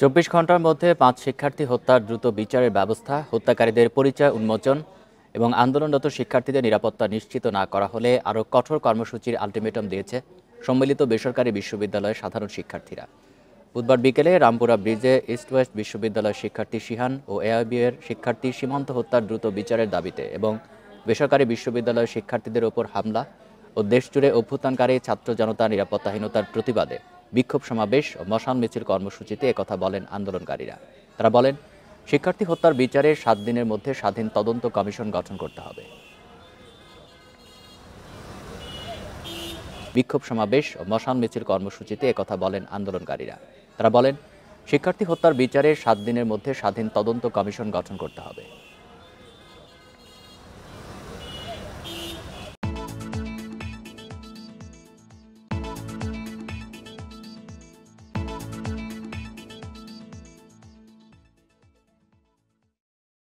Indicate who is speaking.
Speaker 1: ২৪ ঘন্টার মধ্যে ৫ শিক্ষার্থী হত্যার দ্রুত বিচারের ব্যবস্থা, হত্যাকারীদের পরিচয় উন্মোচন এবং আন্দোলনরত শিক্ষার্থীদের নিরাপত্তা নিশ্চিত না করা হলে আরও কঠোর কর্মসূচির আলটিমেটাম দিয়েছে সম্মিলিত বেসরকারি বিশ্ববিদ্যালয়ের সাধারণ শিক্ষার্থীরা। বুধবার বিকেলে রামপুরা ব্রিজে ইস্ট ওয়েস্ট বিশ্ববিদ্যালয়ের শিক্ষার্থী শিহান ও এআইবি এর শিক্ষার্থী সীমান্ত হত্যার দ্রুত বিচারের দাবিতে এবং বেসরকারি বিশ্ববিদ্যালয়ের শিক্ষার্থীদের ওপর হামলা ও দেশজুড়ে অভ্যুত্থানকারী ছাত্র জনতা নিরাপত্তাহীনতার প্রতিবাদে বিক্ষোভ সমাবেশ ও মশাল মিছিল কর্মসূচিতে একথা বলেন আন্দোলনকারীরা। তারা বলেন, শিক্ষার্থী হত্যার বিচারে ৭ দিনের মধ্যে স্বাধীন তদন্ত কমিশন গঠন করতে হবে। বিক্ষোভ সমাবেশ ও মশাল মিছিল কর্মসূচিতে একথা বলেন আন্দোলনকারীরা। তারা বলেন, শিক্ষার্থী হত্যার বিচারে ৭ দিনের মধ্যে স্বাধীন তদন্ত কমিশন গঠন করতে হবে।